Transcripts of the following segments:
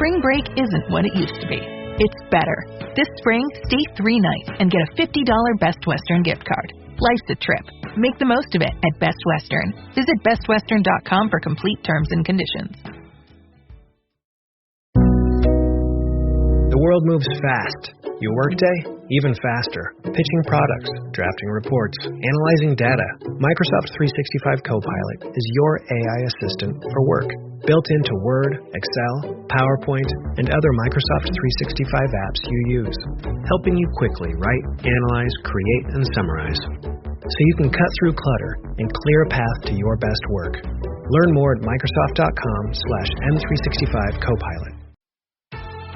spring break isn't what it used to be. It's better. This spring, stay 3 nights and get a $50 Best Western gift card. Life's a trip. Make the most of it at Best Western. Visit bestwestern.com for complete terms and conditions. The world moves fast. Your workday, even faster. Pitching products, drafting reports, analyzing data. Microsoft 365 Copilot is your AI assistant for work. Built into Word, Excel, PowerPoint, and other Microsoft 365 apps you use. Helping you quickly write, analyze, create, and summarize. So you can cut through clutter and clear a path to your best work. Learn more at Microsoft.com/M365 Copilot.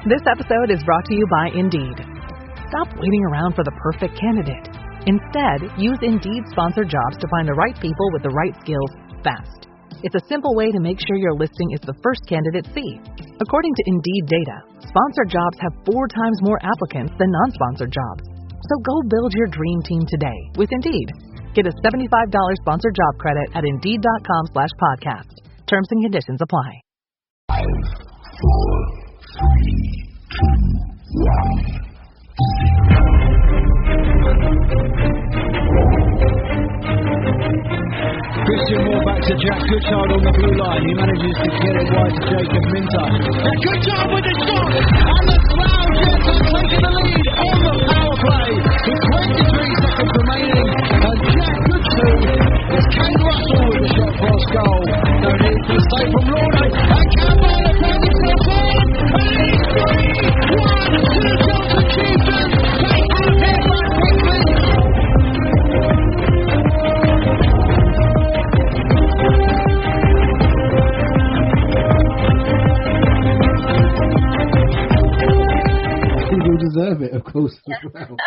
This episode is brought to you by Indeed. Stop waiting around for the perfect candidate. Instead, use Indeed sponsored jobs to find the right people with the right skills fast. It's a simple way to make sure your listing is the first candidates see. According to Indeed data, sponsored jobs have 4 times more applicants than non-sponsored jobs. So go build your dream team today with Indeed. Get a $75 sponsored job credit at Indeed.com/podcast. Terms and conditions apply. 5, 4, 3, 2, 1. Christian Moore back to Jack Goodchild on the blue line. He manages to get it wide to Jacob Minter. And Goodchild with the shot! And the Slough Jets have taken the lead on the power play with 23 seconds remaining. And Jack Goodchild is Kane Russell with the shot cross goal. No need for the save from Lorne. And Campbell has found himself on. And it's 3-1 to the Delta Chieftains. They have it back quickly. You deserve it, of course, as well.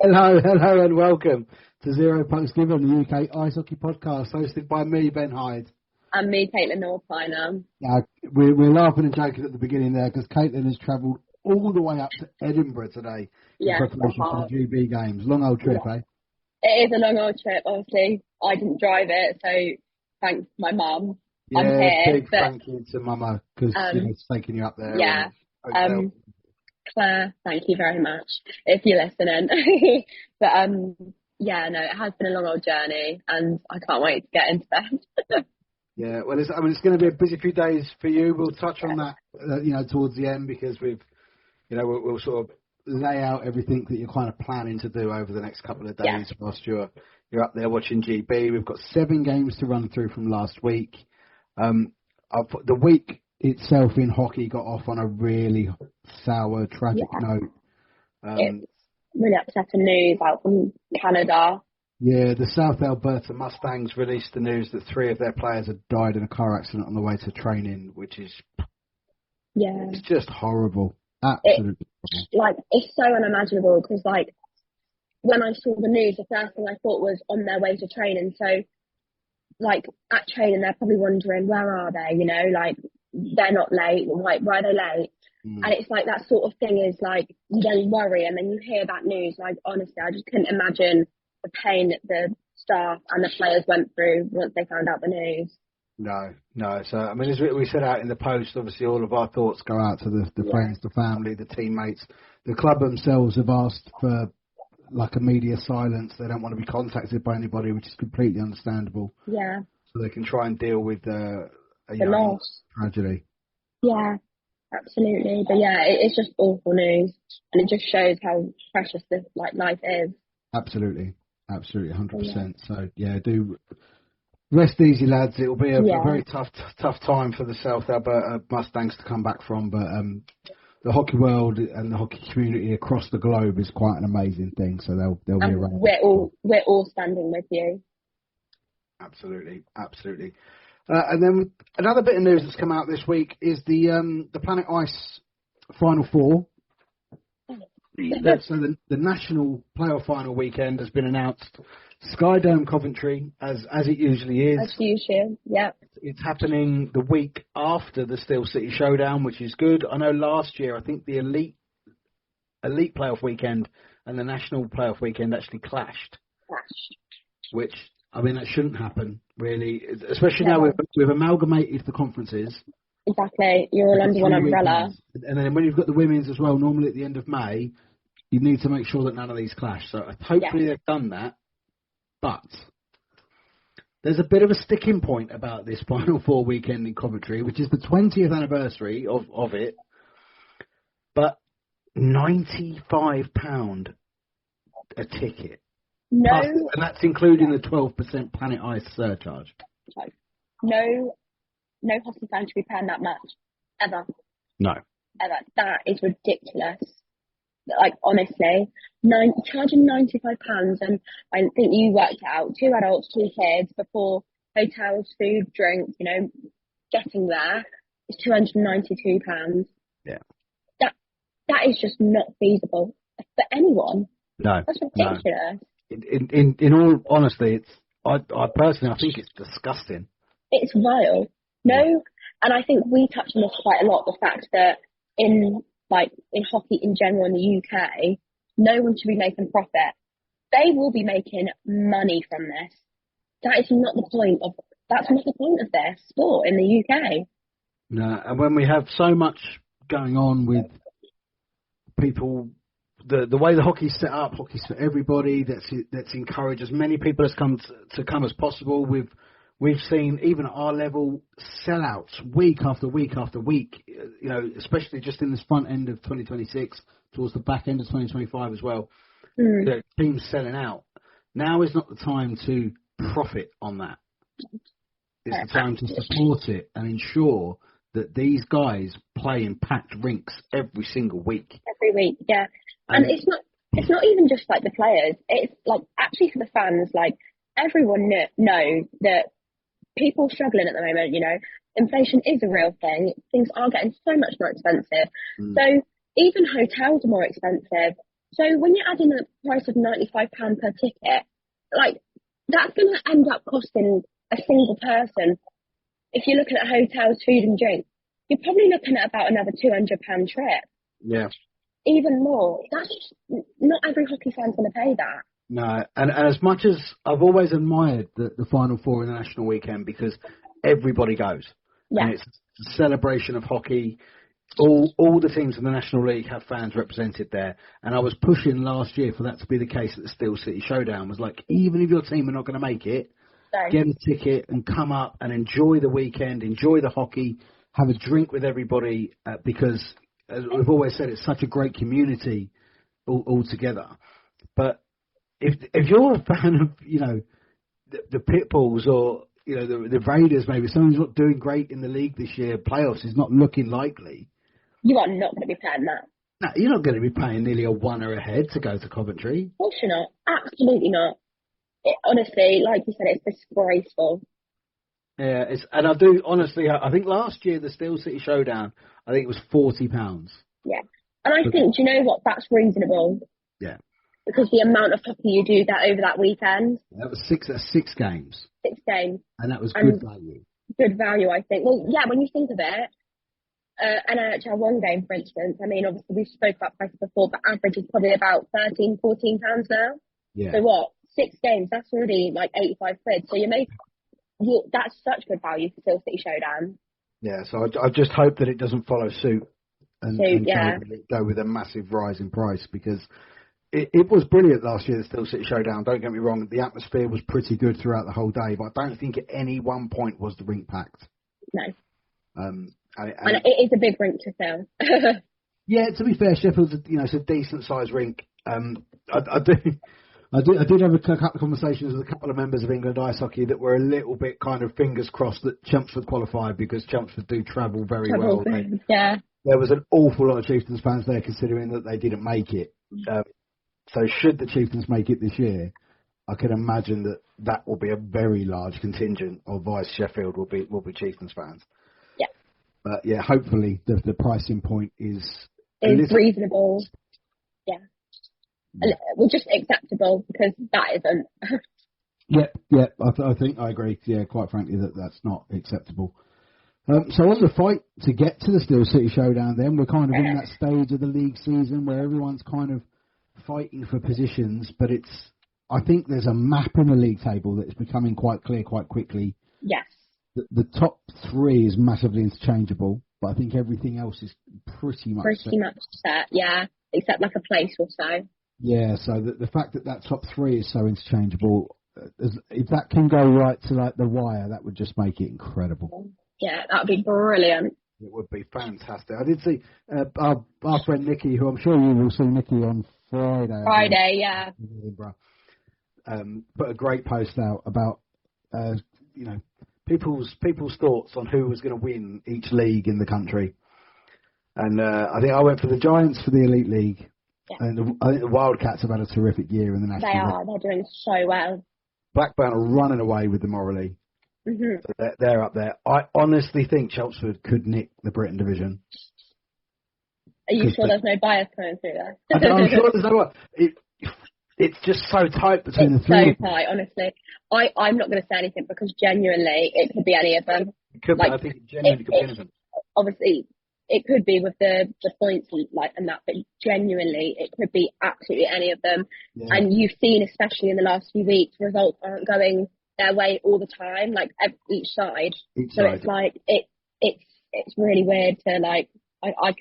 Hello, and welcome to Zero Punks Given, the UK Ice Hockey Podcast, hosted by me, Ben Hyde. And me, Katelin Northpiner. Now, we're laughing and joking at the beginning there, because Katelin has travelled all the way up to Edinburgh today in preparation for the GB games. Long old trip, eh? It is a long old trip, obviously. I didn't drive it, so thanks to my mum. Yeah, I'm here. Big thank you to Mama, because it's taking you up there. Yeah. Claire, thank you very much if you're listening. But yeah, no, it has been a long old journey, and I can't wait to get into that. Yeah, well, it's going to be a busy few days for you. We'll touch on that, towards the end, because we'll sort of lay out everything that you're kind of planning to do over the next couple of days whilst you're up there watching GB. We've got 7 games to run through from last week. The week itself in hockey got off on a really sour, tragic note. It's really upsetting news out from Canada. Yeah, the South Alberta Mustangs released the news that 3 of their players had died in a car accident on the way to training, which is it's just horrible. Absolutely horrible. It's so unimaginable, because when I saw the news, the first thing I thought was on their way to training. So at training, they're probably wondering, where are they? They're not late. Why are they late? And it's that sort of thing is you don't worry, and then you hear that news. Honestly, I just couldn't imagine the pain that the staff and the players went through once they found out the news. No. So, as we set out in the post, obviously all of our thoughts go out to the friends, the family, the teammates. The club themselves have asked for a media silence. They don't want to be contacted by anybody, which is completely understandable. Yeah. So they can try and deal with a loss tragedy. Yeah, absolutely. But yeah, it's just awful news, and it just shows how precious this life is. Absolutely, 100%. So yeah, do rest easy, lads. It'll be a very tough time for the South Alberta Mustangs to come back from, but the hockey world and the hockey community across the globe is quite an amazing thing. So they'll be around. We're all standing with you. Absolutely. And then another bit of news that's come out this week is the Planet Ice Final Four. So the national playoff final weekend has been announced. Skydome Coventry, as it usually is. As usual, yeah. It's happening the week after the Steel City Showdown, which is good. I know last year, I think the elite playoff weekend and the national playoff weekend actually clashed. Which, that shouldn't happen, really. Especially now we've amalgamated the conferences. Exactly. You're all under one umbrella. And then when you've got the women's as well, normally at the end of May, you need to make sure that none of these clash. So hopefully they've done that. But there's a bit of a sticking point about this Final Four weekend in Coventry, which is the 20th anniversary of it. But £95 a ticket. No. Plus, and that's including the 12% Planet Ice surcharge. No hockey fan should be paying that much. Ever. No. Ever. That is ridiculous. Like, honestly, charging £95, and I think you worked it out, 2 adults, 2 kids, before hotels, food, drinks, getting there is £292. Yeah. That is just not feasible for anyone. No. That's ridiculous. No. In all honesty, I personally think it's disgusting. It's vile. No, and I think we touch on this quite a lot, the fact that in hockey in general in the UK, no one should be making profit. They will be making money from this. That's not the point of this sport in the UK. No, and when we have so much going on with people, the way the hockey's set up, hockey's for everybody. Let's encourage as many people as come as possible. We've seen, even at our level, sellouts week after week after week, especially just in this front end of 2026, towards the back end of 2025 as well. The teams selling out. Now is not the time to profit on that. It's the time to support it and ensure that these guys play in packed rinks every single week. Every week, yeah. And it's not even just like the players. It's like actually for the fans, like everyone knows that people are struggling at the moment, inflation is a real thing. Things are getting so much more expensive. So even hotels are more expensive. So when you're adding a price of £95 per ticket, like that's going to end up costing a single person. If you're looking at hotels, food and drink, you're probably looking at about another £200 trip. Yeah. Even more. That's just, not every hockey fan's going to pay that. No, and as much as I've always admired the Final Four in the national weekend because everybody goes. Yeah. And it's a celebration of hockey. All the teams in the National League have fans represented there. And I was pushing last year for that to be the case at the Steel City Showdown. Was like, even if your team are not going to make it, get a ticket and come up and enjoy the weekend, enjoy the hockey, have a drink with everybody because, as we've always said, it's such a great community all together. But if you're a fan of, the Pitbulls or, the Raiders, maybe someone's not doing great in the league this year, playoffs is not looking likely. You are not going to be paying that. No, you're not going to be paying nearly a $1 a head to go to Coventry. Of course you're not. Absolutely not. Honestly, like you said, it's disgraceful. Yeah, and I do, honestly, I think last year, the Steel City Showdown, I think it was £40. Yeah. And I think, do you know what? That's reasonable. Yeah. Because the amount of hockey you do that over that weekend. That was six games. 6 games. And that was good value. Good value, I think. Well, yeah, when you think of it, an NHL 1 game, for instance, I mean, obviously we spoke about prices before, but average is probably about £13, £14 now. Yeah. So what? 6 games, that's already like 85 quid. So that's such good value for Steel City Showdown. Yeah, so I just hope that it doesn't follow suit and go with a massive rise in price because it was brilliant last year, the Steel City Showdown. Don't get me wrong, the atmosphere was pretty good throughout the whole day, but I don't think at any one point was the rink packed. No. And it is a big rink to fill. Yeah, to be fair, Sheffield's it's a decent sized rink. I did have a couple of conversations with a couple of members of England Ice Hockey that were a little bit kind of fingers crossed that Chelmsford qualified because Chelmsford do travel very well. Yeah. There was an awful lot of Chieftains fans there considering that they didn't make it. So should the Chieftains make it this year, I can imagine that will be a very large contingent of Vice Sheffield will be Chieftains fans. Yeah. But yeah, hopefully the pricing point is reasonable. Yeah. Well, just acceptable because that isn't. Yeah. I think I agree. Yeah, quite frankly, that's not acceptable. So on the fight to get to the Steel City Showdown, then we're kind of in that stage of the league season where everyone's kind of fighting for positions, but I think there's a map in the league table that's becoming quite clear quite quickly. Yes. The top 3 is massively interchangeable. but I think everything else is pretty much set, yeah, except like a place or so. Yeah, so the fact that top 3 is so interchangeable, if that can go right to like the wire, that would just make it incredible. Yeah, that would be brilliant. It would be fantastic. I did see our friend Nikki, who I'm sure you will see Nikki on Friday. Friday, yeah. Edinburgh, put a great post out about people's thoughts on who was going to win each league in the country. And I think I went for the Giants for the Elite League. Yeah. And I think the Wildcats have had a terrific year in the National League. They are. They're doing so well. Blackburn are running away with the Morley. Mm-hmm. So they're up there. I honestly think Chelmsford could nick the Britton Division. Are you sure there's no bias coming through there? I'm sure there's no. It's just so tight between the three. It's so tight, honestly. I'm not going to say anything because genuinely it could be any of them. It could be. I think it genuinely could be any of them. Obviously, it could be with the points and that, but genuinely it could be absolutely any of them. Yeah. And you've seen, especially in the last few weeks, results aren't going their way all the time, like each side. It's like it's really weird to like. I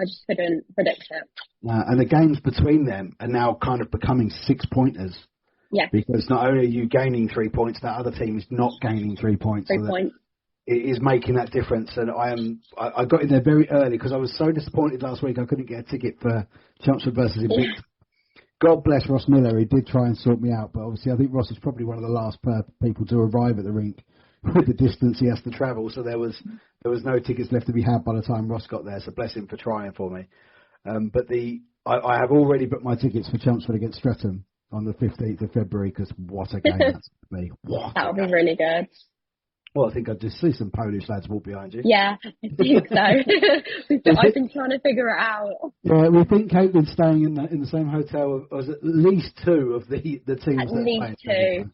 just couldn't predict it. And the games between them are now kind of becoming 6-pointers. Yeah. Because not only are you gaining 3 points, that other team is not gaining 3 points. 3 points. It is making that difference, and I got in there very early because I was so disappointed last week I couldn't get a ticket for Chelmsford versus Invicta. God bless Ross Miller, he did try and sort me out, but obviously I think Ross is probably one of the last people to arrive at the rink with the distance he has to travel, so there was no tickets left to be had by the time Ross got there, so bless him for trying for me. But I have already booked my tickets for Chelmsford against Streatham on the 15th of February, because what a game that's going to be. That would be really good. Well, I think I just see some Polish lads walk behind you. Yeah, I think so. I've been trying to figure it out. Yeah, we think Katelin's staying in the same hotel as at least 2 of the teams. At least 2.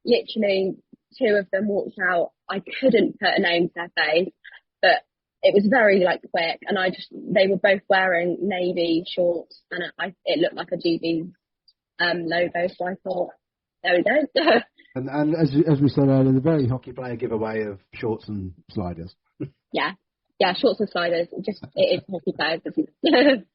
Literally, 2 of them walked out. I couldn't put a name to their face, but it was very quick, and they were both wearing navy shorts, and it looked like a GB logo. So I thought, there we go. And as we said earlier, the very hockey player giveaway of shorts and sliders. Yeah, shorts and sliders. It is hockey players, isn't it?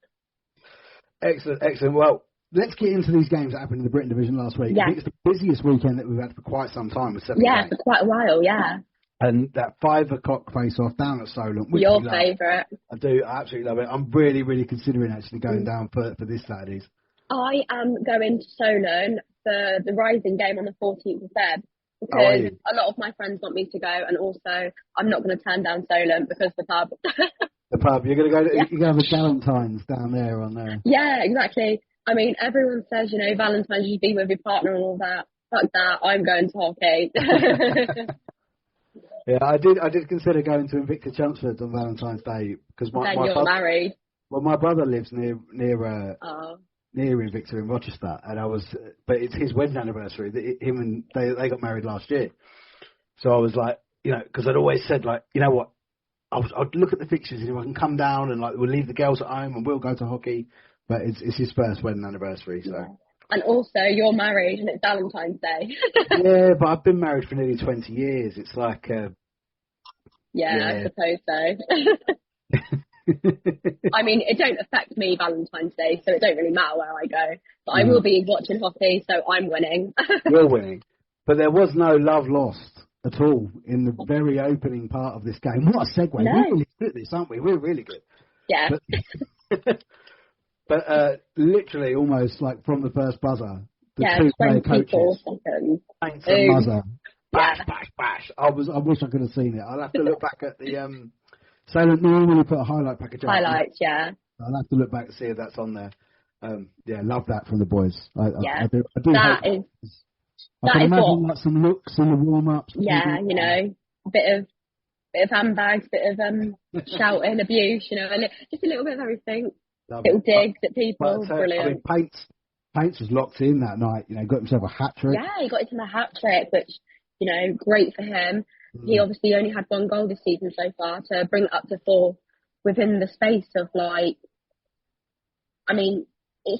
Excellent. Well, let's get into these games that happened in the Britton Division last week. Yeah. I think it's the busiest weekend that we've had for quite some time with 7 games. For quite a while, yeah. And that 5 o'clock face-off down at Solent. Your favourite. I do. I absolutely love it. I'm really, really considering actually going down for this Saturday's. I am going to Solent for the Rising game on the 14th of Feb because a lot of my friends want me to go, and also I'm not going to turn down Solent because the pub. The pub. You're going to go. You're going to have a Valentine's down there on there. Yeah, exactly. I mean, everyone says Valentine's you be with your partner and all that. Fuck that. I'm going to hockey. Yeah, I did consider going to Invicta Chelmsford on Valentine's Day because my you're married. Well, my brother lives near Invicta in Rochester, and but it's his wedding anniversary. They got married last year, so I was like, because I'd always said what, I'd look at the fixtures and if I can come down and we'll leave the girls at home and we'll go to hockey, but it's his first wedding anniversary, so. Yeah. And also, you're married and it's Valentine's Day. Yeah, but I've been married for nearly 20 years. It's like, I suppose so. I mean, it don't affect me Valentine's Day, so it don't really matter where I go. But I will be watching hockey, so I'm winning. You're winning. But there was no love lost at all in the very opening part of this game. What a segue. No. We're really good at this, aren't we? We're really good. Yeah. But literally almost from the first buzzer, the 2 player coaches, Saints and Muzzer, bash, bash, bash. I wish I could have seen it. I'll have to look back at the... Solent normally put a highlight package out. Highlights, yeah. I'll have to look back and see if that's on there. Love that from the boys. I do. That can imagine some looks in the warm-ups. Yeah, a bit of handbags, bit of shouting, abuse, just a little bit of everything. Little digs at people, brilliant. I mean, Paints was locked in that night, got himself a hat-trick. Yeah, he got himself a hat-trick, which, great for him. He obviously only had 1 goal this season so far, to bring it up to 4 within the space of it's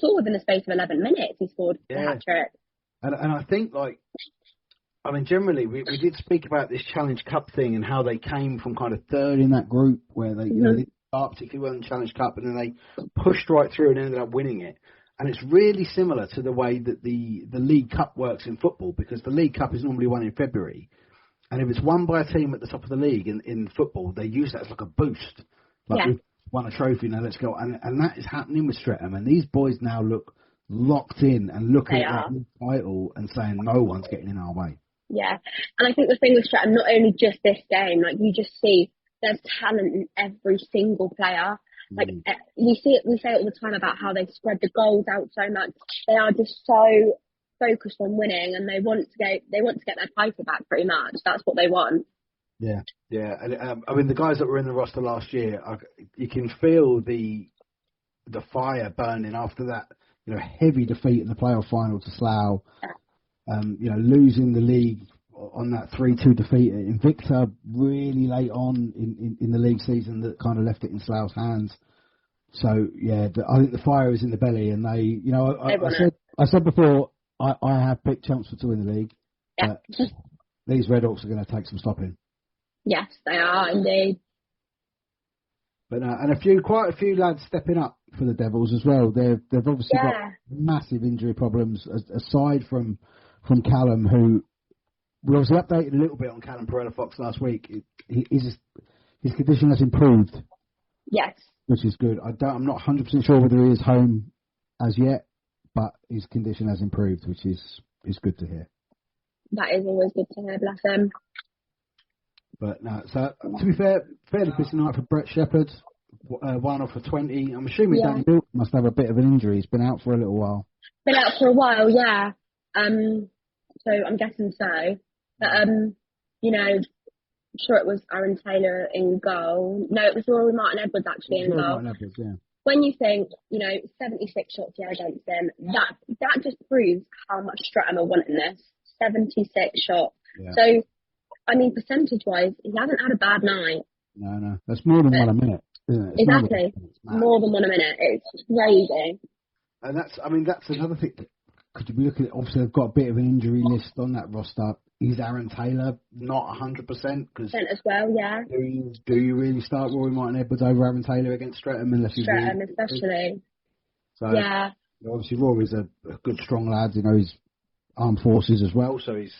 all within the space of 11 minutes he scored the hat-trick. And I think I mean, generally, we did speak about this Challenge Cup thing and how they came from kind of third in that group where they, you know, they start particularly well in the Challenge Cup and then they pushed right through and ended up winning it. And it's really similar to the way that the League Cup works in football, because the League Cup is normally won in February. And if it's won by a team at the top of the league in football, they use that as like a boost. Like, we've won a trophy, now let's go. And that is happening with Streatham. And these boys now look locked in and looking at that title and saying no one's getting in our way. Yeah, and I think the thing with Streatham, not only just this game, like you just see there's talent in every single player. Like we say it all the time about how they spread the goals out so much. They are just so focused on winning, and they want to get their title back. Pretty much, that's what they want. Yeah. And I mean, the guys that were in the roster last year, you can feel the fire burning after that. You know, heavy defeat in the playoff final to Slough. You know, losing the league on that 3-2 defeat at Invicta really late on in the league season that kind of left it in Slough's hands. So yeah, I think the fire is in the belly, and they, you know, I said before I have picked Chelmsford to win the league. Yeah. These Redhawks are going to take some stopping. Yes, they are indeed. But and quite a few lads stepping up for the Devils as well. They've obviously got massive injury problems aside from Callum, who we obviously updated a little bit on Callum Perella-Fox last week. His condition has improved. Yes. Which is good. I'm not 100% sure whether he is home as yet, but his condition has improved, which is good to hear. That is always good to hear, bless him. But no, so to be fair, fairly busy night for Brett Shepherd. 1 off for 20. I'm assuming Danny Bill must have a bit of an injury. He's been out for a little while. Been out for a while, yeah. So I'm guessing so. But, you know, I'm sure it was Aaron Taylor in goal. No, it was Rory Martin Edwards actually in goal. Martin Edwards, yeah. When you think, you know, 76 shots against him, that just proves how much Streatham are wanting this. 76 shots. Yeah. So, I mean, percentage-wise, he hasn't had a bad night. No. That's more than one a minute, isn't it? Exactly. More than one a minute. It's crazy. And that's another thing. Could you be looking at, obviously, they've got a bit of an injury list on that roster. Is Aaron Taylor not 100%? Because as well, yeah. Do you really start Rory Martin Edwards over Aaron Taylor against Streatham? Streatham, especially. So, yeah. Obviously, Rory's a good, strong lad. You know, he's armed forces as well, so he's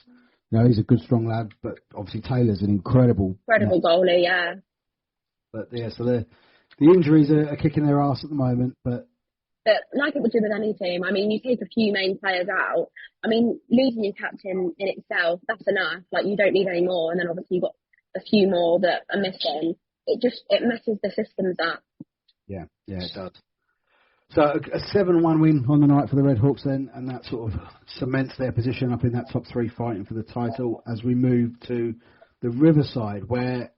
a good, strong lad. But obviously, Taylor's an incredible goalie, yeah. But yeah, so the injuries are kicking their ass at the moment, but like it would do with any team, I mean, you take a few main players out. I mean, losing your captain in itself, that's enough. Like, you don't need any more. And then obviously you've got a few more that are missing. It messes the systems up. Yeah, it does. So a 7-1 win on the night for the Redhawks then, and that sort of cements their position up in that top 3 fighting for the title as we move to the Riverside, where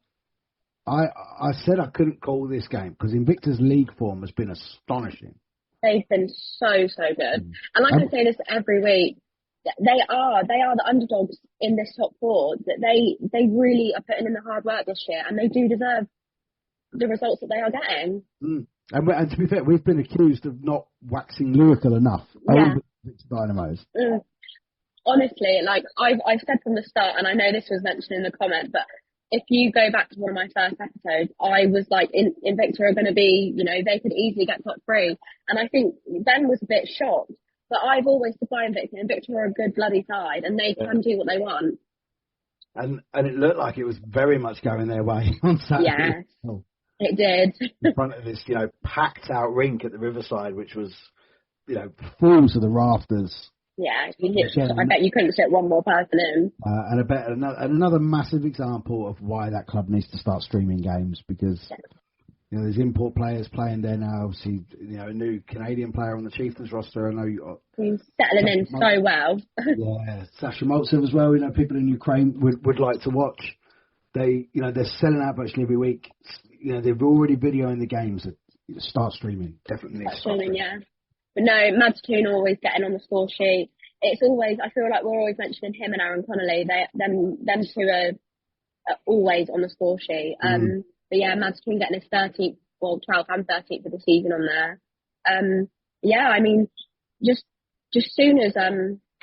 I said I couldn't call this game because Invicta's league form has been astonishing. They've been so good. And like I say this every week, they are the underdogs in this top 4. That they really are putting in the hard work this year, and they do deserve the results that they are getting. And to be fair, we've been accused of not waxing lyrical enough over the Dynamos. Honestly, like I've said from the start, and I know this was mentioned in the comment, but if you go back to one of my first episodes, I was like, Invicta are going to be, you know, they could easily get top 3. And I think Ben was a bit shocked. But I've always supplied Invicta. Invicta are a good bloody side, and they can do what they want. And it looked like it was very much going their way on Saturday. Yes, it did. In front of this, you know, packed out rink at the Riverside, which was, you know, full to the rafters. Yeah, I bet you couldn't fit one more person in. And another massive example of why that club needs to start streaming games, because you know there's import players playing there now. Obviously, you know, a new Canadian player on the Chieftains roster. I know he's settling in so well. Yeah, Sasha Maltsev as well. You know, people in Ukraine would like to watch. They're selling out virtually every week. You know, they're already videoing the games. Start streaming, definitely. Start streaming, yeah. But no, Mads Toon always getting on the score sheet. It's always, I feel like we're always mentioning him and Aaron Connolly. Them two are always on the score sheet. But yeah, Mads Toon getting his 13th, 12th and 13th of the season on there. Yeah, I mean, just soon as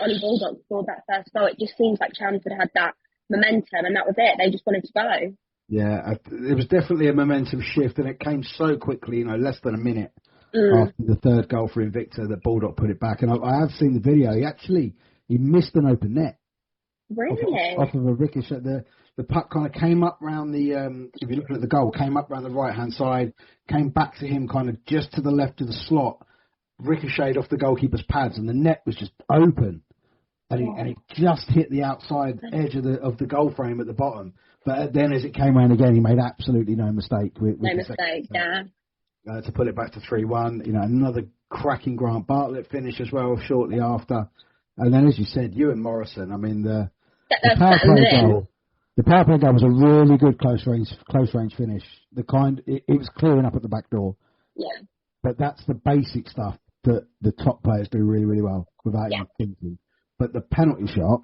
Ollie Baldock scored that first goal, it just seems like Chelmsford had that momentum, and that was it. They just wanted to go. Yeah, it was definitely a momentum shift, and it came so quickly, less than a minute after the third goal for Invicta that Baldock put it back. And I have seen the video. He missed an open net. Really? Off of a ricochet. The puck kind of came up round the, if you're looking at the goal, came up round the right-hand side, came back to him kind of just to the left of the slot, ricocheted off the goalkeeper's pads, and the net was just open. And it just hit the outside edge of the goal frame at the bottom. But then as it came around again, he made absolutely no mistake. No mistake, yeah. To put it back to 3-1. Another cracking Grant Bartlett finish as well shortly after. And then, as you said, Ewan Morrison. I mean, the power play goal was a really good close range finish. It was clearing up at the back door. Yeah. But that's the basic stuff that the top players do really, really well without even thinking. But the penalty shot,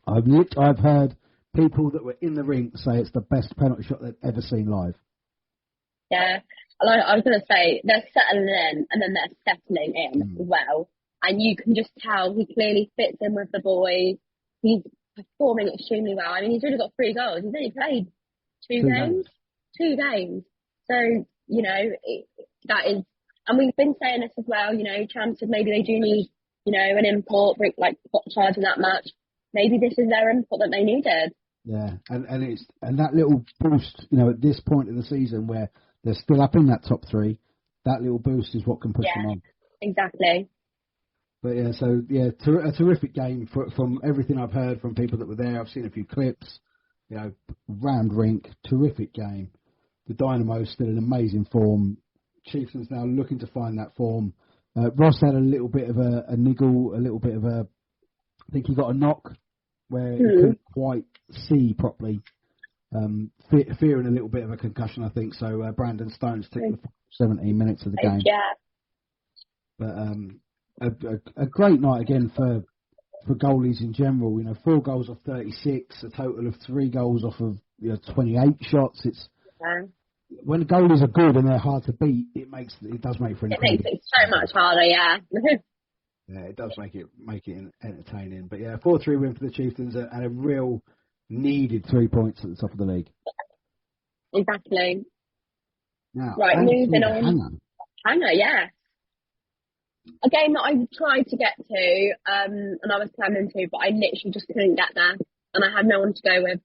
I've heard people that were in the rink say it's the best penalty shot they've ever seen live. Yeah, I was going to say, they're settling in and then they're settling in as well. And you can just tell he clearly fits in with the boys. He's performing extremely well. I mean, he's really got 3 goals. He's only played 2 games. 2 games. So, that is, and we've been saying this as well, chances maybe they do need, an import, like charging that much. Maybe this is their import that they needed. Yeah, and that little boost, at this point in the season where they're still up in that top 3, that little boost is what can push them on. Exactly. But a terrific game from everything I've heard from people that were there. I've seen a few clips, round rink, terrific game. The Dynamo still in amazing form. Chieftains now looking to find that form. Ross had a little bit of a niggle, I think he got a knock where he couldn't quite see properly, fearing a little bit of a concussion, I think. So Brandon Stones took the 17 minutes of the game. Yeah. But a great night again for goalies in general. 4 goals off 36, a total of 3 goals off of 28 shots. It's when goalies are good and they're hard to beat, it does make for it makes it so much harder, yeah. Yeah, it does make it entertaining. But 4-3 win for the Chieftains and a real needed 3 points at the top of the league. Exactly. Now, right, moving on. Hanger, yeah. A game that I tried to get to, and I was planning to, but I literally just couldn't get there, and I had no one to go with.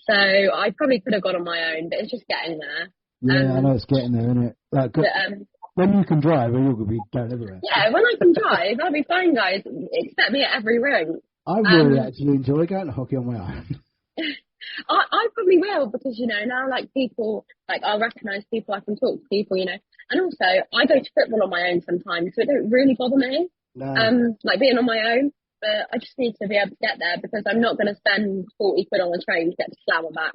So I probably could have gone on my own, but it's just getting there. Yeah, I know it's getting there, isn't it? When you can drive, you're going to be going everywhere. Yeah, when I can drive, I'll be fine, guys. Expect me at every rink. I really actually enjoy going to hockey on my own. I probably will, because, now, people, I'll recognise people, I can talk to people, And also, I go to football on my own sometimes, so it don't really bother me, being on my own. But I just need to be able to get there, because I'm not going to spend 40 quid on a train to get to Slough and back.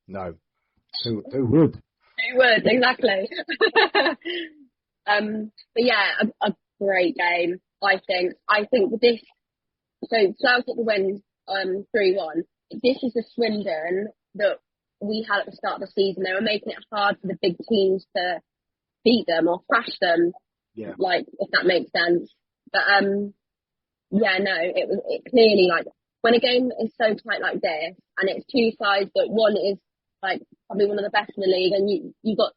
No. Who would? Who would, exactly. But yeah, a great game, I think. I think with this, so Slough took the win 3-1. This is the Swindon that we had at the start of the season. They were making it hard for the big teams to beat them or crash them, if that makes sense. But it clearly, when a game is so tight like this, and it's 2 sides, but one is probably one of the best in the league, and you got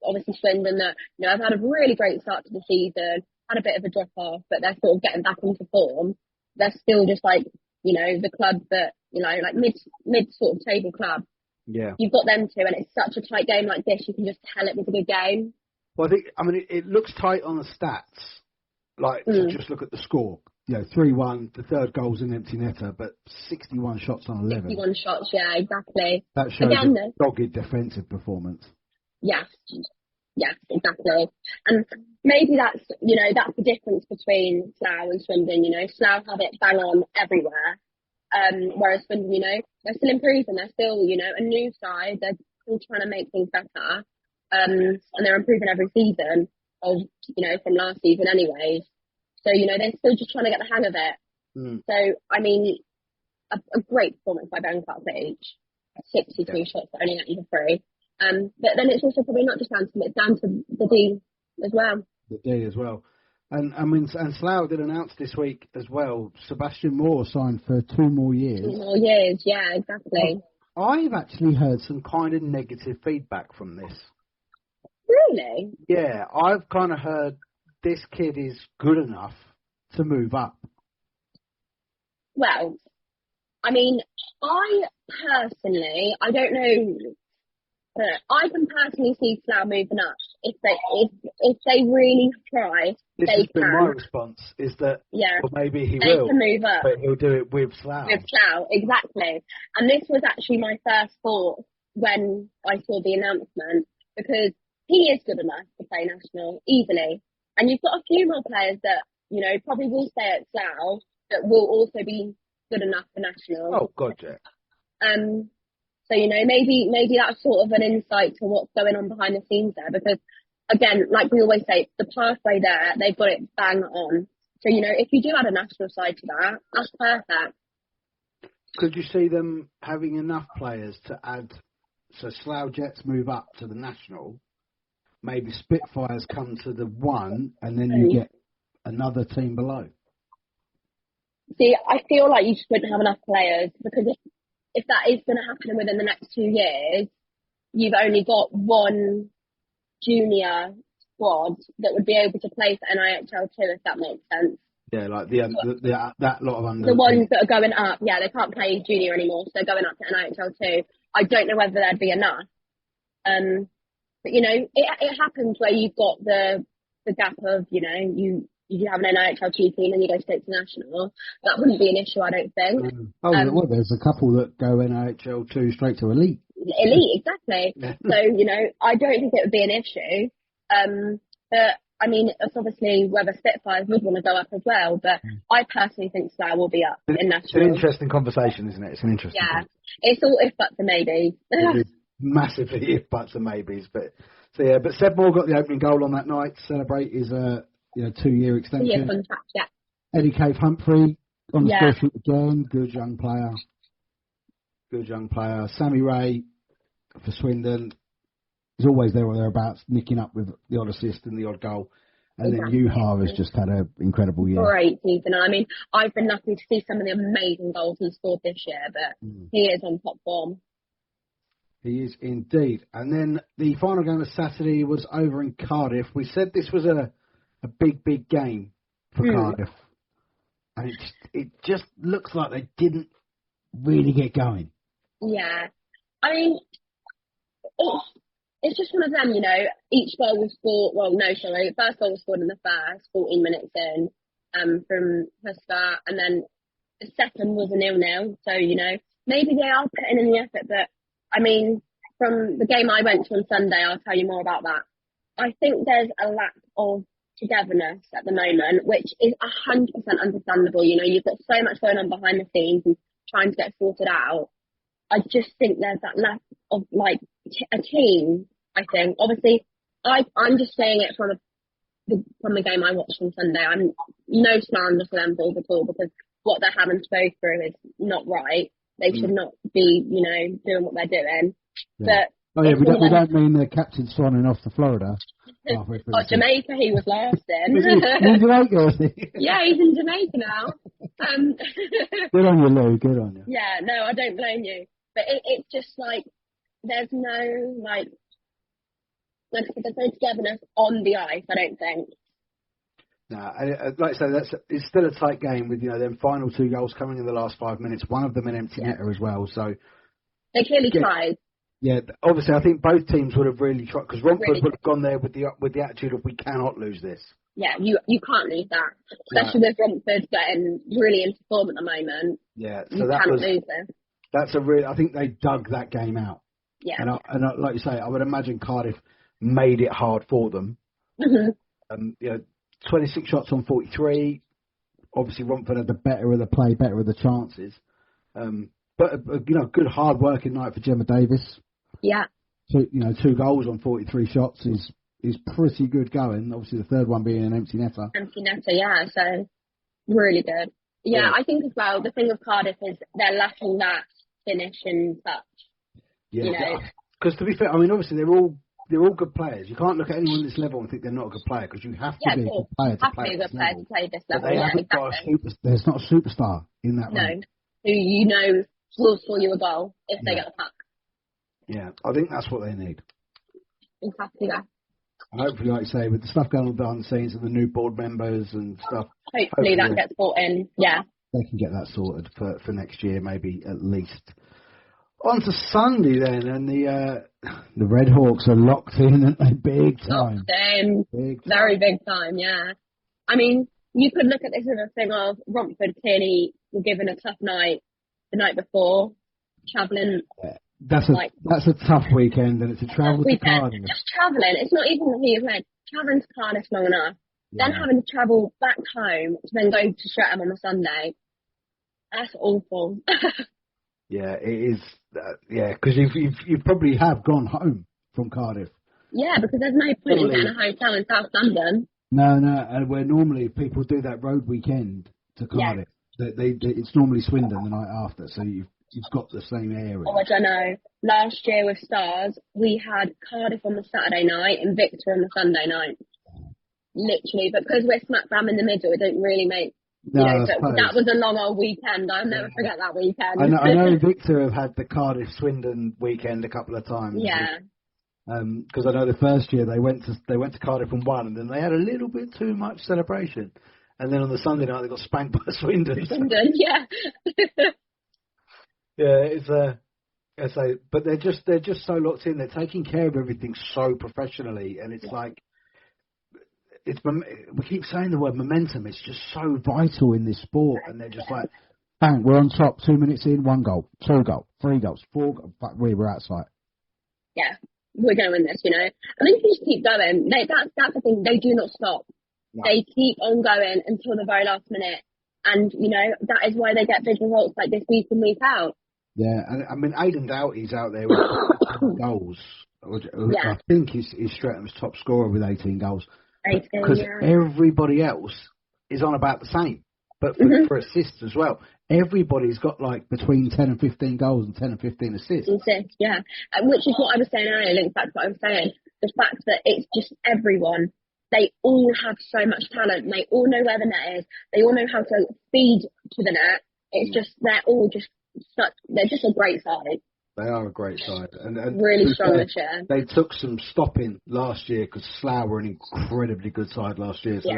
obviously Swindon that have had a really great start to the season, had a bit of a drop off, but they're sort of getting back into form. They're still just the club that mid sort of table club. Yeah, you've got them too, and it's such a tight game like this. You can just tell it was a good game. Well, it looks tight on the stats. To just look at the score. 3-1, the third goal's an empty netter, but 61 shots on 11. 61 shots, yeah, exactly. That shows a dogged defensive performance. Yes, exactly. And maybe that's the difference between Slough and Swindon. Slough have it bang on everywhere, whereas Swindon, they're still improving. They're still, a new side. They're still trying to make things better, and they're improving every season from last season anyways. So, they're still just trying to get the hang of it. So, I mean, a great performance by Ben Clark-Beach. 62 shots, but only at 3. But then it's also probably not just down to him, it's down to the D as well. The D as well. And Slough did announce this week as well, Sebastian Moore signed for 2 more years. 2 more years, yeah, exactly. I've actually heard some kind of negative feedback from this. Really? Yeah, I've kind of heard this kid is good enough to move up. Well, I mean, I don't know, I can personally see Slough moving up. If they really try, this they has been can. my response, is that well, maybe he will, can move up, but he'll do it with Slough. With Slough, exactly. And this was actually my first thought when I saw the announcement, because he is good enough to play national easily. And you've got a few more players that, you know, probably will stay at Slough that will also be good enough for national. Oh, God, yeah. So, you know, maybe that's sort of an insight to what's going on behind the scenes there, because, again, like we always say, the pathway there, they've got it bang on. So, you know, if you do add a national side to that, that's perfect. Could you see them having enough players to add, so Slough Jets move up to the national, maybe Spitfires come to the 1, and then you get another team below? See, I feel like you just wouldn't have enough players, because if that is going to happen within the next 2 years, you've only got 1 junior squad that would be able to play for NIHL 2, if that makes sense. Yeah, like that lot of under... The ones that are going up, yeah, they can't play junior anymore, so they're going up to NIHL 2. I don't know whether there'd be enough. But, you know, it happens where you've got the gap of, you know, you have an NIHL 2 team and you go straight to national. That wouldn't be an issue, I don't think. Well, there's a couple that go NIHL 2 straight to elite. Elite, exactly. So, you know, I don't think it would be an issue. But, I mean, it's obviously whether Spitfires would want to go up as well, but I personally think Slough will be up in national. It's an interesting conversation, isn't it? It's an interesting conversation. It's all if buts and maybes. Massively if buts and maybes. But Seb Moore got the opening goal on that night to celebrate his 2-year extension. 2-year contract, yeah. Eddie Cave Humphrey on the score sheet again. Good young player. Sammy Ray for Swindon. He's always there or thereabouts, nicking up with the odd assist and the odd goal. And then Yuha has just had an incredible year. Great season. I mean, I've been lucky to see some of the amazing goals he scored this year, but he is on top form. He is indeed. And then the final game of Saturday was over in Cardiff. We said this was a big game for Cardiff. And it just looks like they didn't really get going. Yeah. I mean, it's just one of them, you know. Each goal was scored, the first goal was scored in the first 14 minutes in from Husker, and then the second was a 0-0. So, you know, maybe they are putting in the effort, but I mean, from the game I went to on Sunday, I'll tell you more about that. I think there's a lack of togetherness at the moment, which is 100% understandable. You know, you've got so much going on behind the scenes and trying to get sorted out. I just think there's that lack of, like, a team, I think. Obviously, I'm just saying it from the game I watched on Sunday. I'm no slander for them balls at all, because what they're having to go through is not right. They should not be, you know, doing what they're doing. Yeah. But we don't mean the captain swanning off to Florida. Jamaica, he was last in. He's in Jamaica, was he? Yeah, he's in Jamaica now. Good on you, Lou. Good on you. Yeah, no, I don't blame you. But it's just like, there's no, like I said, there's no togetherness on the ice, I don't think. No, like I say, it's still a tight game with, you know, them final 2 goals coming in the last 5 minutes, one of them an empty netter as well. So they clearly tried. Yeah, obviously, I think both teams would have really tried, because Romford would have gone there with the attitude of, we cannot lose this. Yeah, you can't lose that, especially with Romford getting really into form at the moment. Yeah, so you can't lose this. That's I think they dug that game out. Yeah, and like you say, I would imagine Cardiff made it hard for them. Mm-hmm. You know, 26 shots on 43. Obviously, Romford had the better of the play, better of the chances. But you know, good hard working night for Gemma Davis. Yeah. So, you know, 2 goals on 43 shots is pretty good going. Obviously, the third one being an empty netter. Empty netter, yeah. So really good. Yeah, I think as well, the thing with Cardiff is they're lacking that finishing touch. Yeah. You know? Because to be fair, I mean, obviously they're all they're all good players. You can't look at anyone at this level and think they're not a good player, because you have to be a good player to play at this level. To play this level. But they haven't got there's not a superstar in that range. Who you know will score you a goal if they get the puck. Yeah, I think that's what they need. Exactly that. And hopefully, like you say, with the stuff going on behind the scenes and the new board members and stuff, hopefully that gets brought in. Yeah, they can get that sorted for next year, maybe at least. On to Sunday then, and the Redhawks are locked in, aren't they? Big time. Locked in. Very big time. Yeah. I mean, you could look at this as a thing of Romford clearly were given a tough night the night before, travelling. Yeah. That's a tough weekend, and it's a travel to Cardiff. Just travelling. It's not even who you've played. Travelling to Cardiff long enough, then having to travel back home to then go to Streatham on a Sunday. That's awful. Yeah, it is. Because you probably have gone home from Cardiff. Yeah, because there's no point in getting a hotel in South London. No, and where normally people do that road weekend to Cardiff, it's normally Swindon the night after, so you've got the same area. Oh, I don't know. Last year with Stars, we had Cardiff on the Saturday night and Victor on the Sunday night. Literally, but because we're smack bam in the middle, it don't really make. That was a long old weekend. I'll never forget that weekend. I know Victor have had the Cardiff Swindon weekend a couple of times. Yeah. Because I know the first year they went to Cardiff and won, and then they had a little bit too much celebration, and then on the Sunday night they got spanked by Swindon. Yeah. Yeah, it's but they're just so locked in. They're taking care of everything so professionally, and it's like we keep saying the word momentum. It's just so vital in this sport, and they're just like, bang, we're on top. 2 minutes in, 1 goal, 2 goals, 3 goals, 4 goals. But we were outside. Yeah, we're going to win this. I think you just keep going. That's the thing. They do not stop. No. They keep on going until the very last minute, and that is why they get big results like this week in, week out. Yeah, and I mean, Aidan Doughty's out there with 18 goals. I think he's Stratham's top scorer with 18 goals. Because everybody else is on about the same. But for assists as well. Everybody's got like between 10 and 15 goals and 10 and 15 assists. Yeah. Which is what I was saying earlier, links back to what I was saying. The fact that it's just everyone. They all have so much talent. They all know where the net is. They all know how to feed to the net. It's just, they're just a great side. They are a great side. And really strong this year. They took some stopping last year because Slough were an incredibly good side last year. So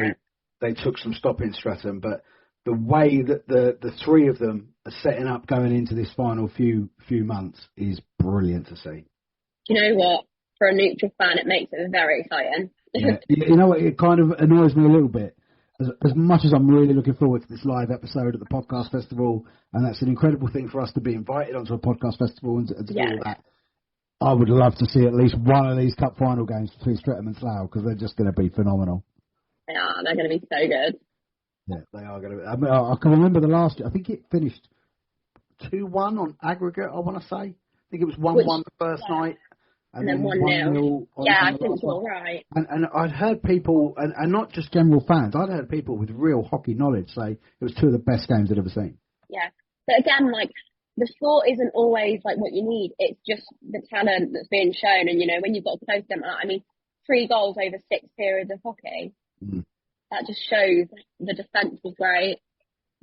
they took some stopping, Streatham. But the way that the three of them are setting up going into this final few months is brilliant to see. Do you know what? For a neutral fan, it makes it very exciting. Yeah. You know what? It kind of annoys me a little bit. As much as I'm really looking forward to this live episode at the podcast festival, and that's an incredible thing for us to be invited onto a podcast festival and to do all that, I would love to see at least one of these cup final games between Streatham and Slough, because they're just going to be phenomenal. Yeah, they're going to be so good. Yeah, they are going to be. I mean, I can remember the last year. I think it finished 2-1 on aggregate, I want to say. I think it was 1-1 the first night. And then 1-0. Yeah, I think you're right. And I'd heard people, and not just general fans, I'd heard people with real hockey knowledge say it was 2 of the best games I'd ever seen. Yeah. But again, like, the sport isn't always like what you need. It's just the talent that's being shown. And, when you've got close to them, 3 goals over 6 periods of hockey, that just shows the defence was great.